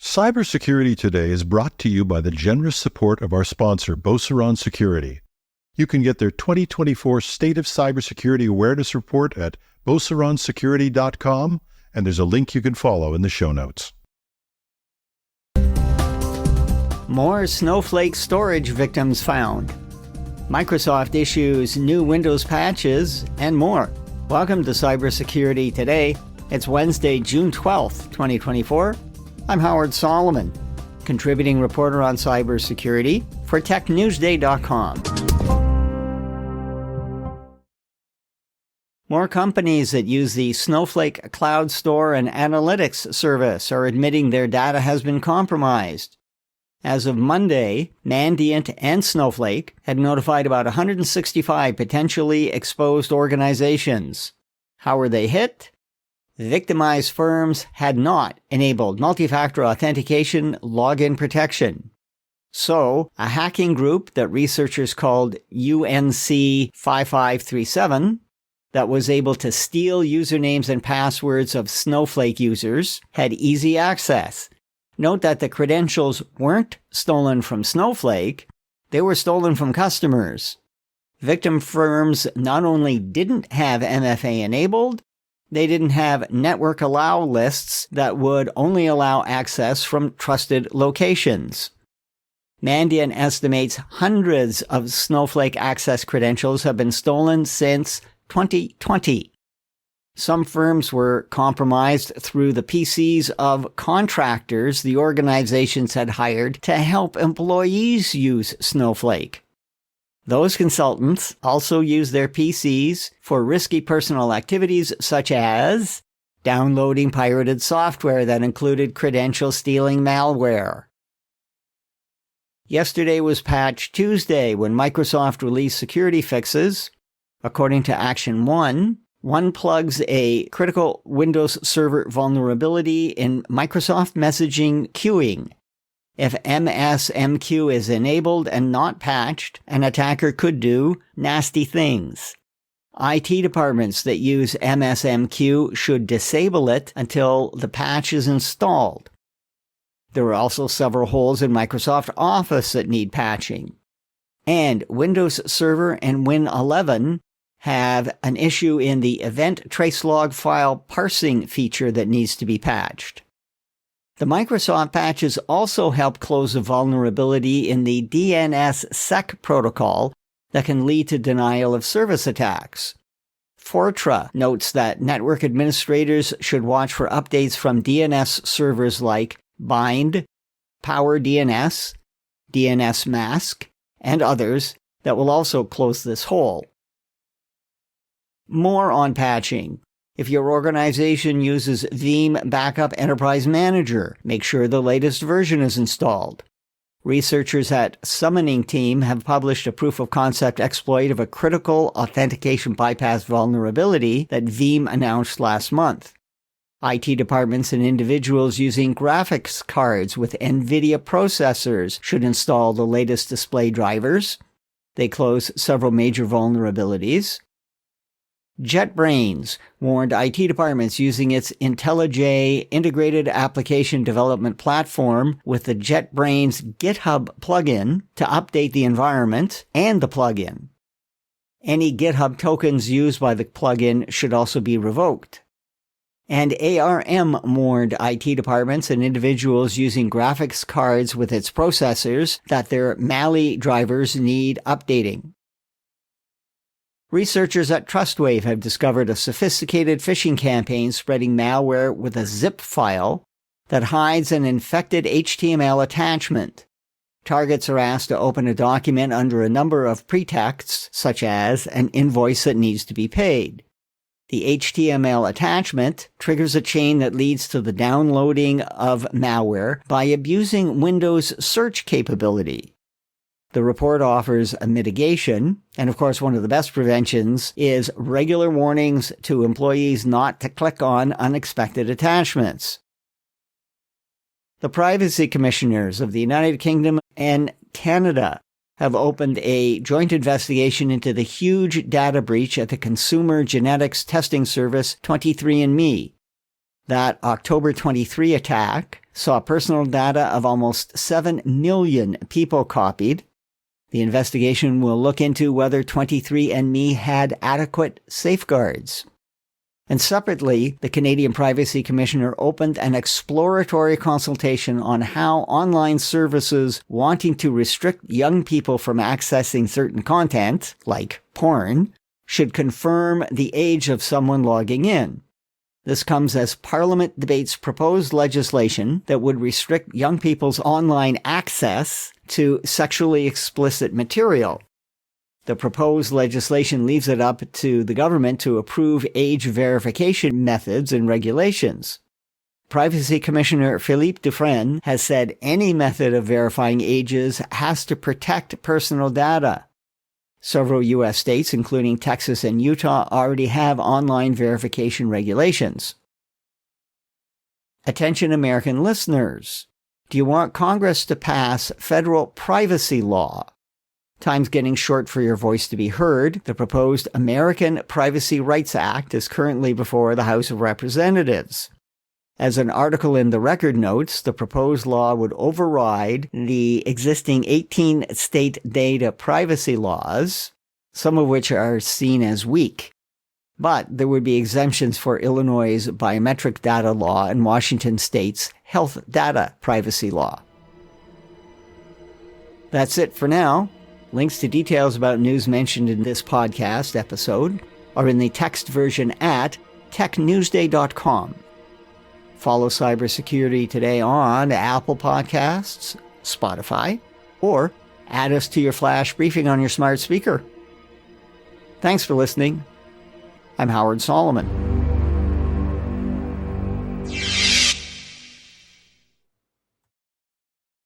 Cybersecurity Today is brought to you by the generous support of our sponsor, Beauceron Security. You can get their 2024 State of Cybersecurity Awareness Report at beauceronsecurity.com, and there's a link you can follow in the show notes. More Snowflake storage victims found. Microsoft issues new Windows patches, and more. Welcome to Cybersecurity Today. It's Wednesday, June 12th, 2024. I'm Howard Solomon, contributing reporter on cybersecurity for TechNewsDay.com. More companies that use the Snowflake Cloud Store and Analytics service are admitting their data has been compromised. As of Monday, Mandiant and Snowflake had notified about 165 potentially exposed organizations. How were they hit? Victimized firms had not enabled multi-factor authentication login protection. So, a hacking group that researchers called UNC 5537 that was able to steal usernames and passwords of Snowflake users had easy access. Note that the credentials weren't stolen from Snowflake, they were stolen from customers. Victim firms not only didn't have MFA enabled, they didn't have network allow lists that would only allow access from trusted locations. Mandiant estimates hundreds of Snowflake access credentials have been stolen since 2020. Some firms were compromised through the PCs of contractors the organizations had hired to help employees use Snowflake. Those consultants also use their PCs for risky personal activities such as downloading pirated software that included credential-stealing malware. Yesterday was Patch Tuesday when Microsoft released security fixes. According to Action 1, one plugs a critical Windows Server vulnerability in Microsoft Messaging queuing. If MSMQ is enabled and not patched, an attacker could do nasty things. IT departments that use MSMQ should disable it until the patch is installed. There are also several holes in Microsoft Office that need patching. And Windows Server and Win11 have an issue in the event tracelog file parsing feature that needs to be patched. The Microsoft patches also help close a vulnerability in the DNSSEC protocol that can lead to denial of service attacks. Fortra notes that network administrators should watch for updates from DNS servers like Bind, PowerDNS, DNSMask, and others that will also close this hole. More on patching. If your organization uses Veeam Backup Enterprise Manager, make sure the latest version is installed. Researchers at Summoning Team have published a proof-of-concept exploit of a critical authentication bypass vulnerability that Veeam announced last month. IT departments and individuals using graphics cards with Nvidia processors should install the latest display drivers. They close several major vulnerabilities. JetBrains warned IT departments using its IntelliJ integrated application development platform with the JetBrains GitHub plugin to update the environment and the plugin. Any GitHub tokens used by the plugin should also be revoked. And ARM warned IT departments and individuals using graphics cards with its processors that their Mali drivers need updating. Researchers at TrustWave have discovered a sophisticated phishing campaign spreading malware with a zip file that hides an infected HTML attachment. Targets are asked to open a document under a number of pretexts, such as an invoice that needs to be paid. The HTML attachment triggers a chain that leads to the downloading of malware by abusing Windows search capability. The report offers a mitigation, and of course one of the best preventions is regular warnings to employees not to click on unexpected attachments. The privacy commissioners of the United Kingdom and Canada have opened a joint investigation into the huge data breach at the consumer genetics testing service 23andMe. That October 23 attack saw personal data of almost 7 million people copied. The investigation will look into whether 23andMe had adequate safeguards. And separately, the Canadian Privacy Commissioner opened an exploratory consultation on how online services wanting to restrict young people from accessing certain content, like porn, should confirm the age of someone logging in. This comes as Parliament debates proposed legislation that would restrict young people's online access to sexually explicit material. The proposed legislation leaves it up to the government to approve age verification methods and regulations. Privacy Commissioner Philippe Dufresne has said any method of verifying ages has to protect personal data. Several U.S. states, including Texas and Utah, already have online verification regulations. Attention American listeners. Do you want Congress to pass federal privacy law? Time's getting short for your voice to be heard. The proposed American Privacy Rights Act is currently before the House of Representatives. As an article in The Record notes, the proposed law would override the existing 18 state data privacy laws, some of which are seen as weak. But there would be exemptions for Illinois' biometric data law and Washington state's health data privacy law. That's it for now. Links to details about news mentioned in this podcast episode are in the text version at technewsday.com. Follow Cybersecurity Today on Apple Podcasts, Spotify, or add us to your flash briefing on your smart speaker. Thanks for listening. I'm Howard Solomon.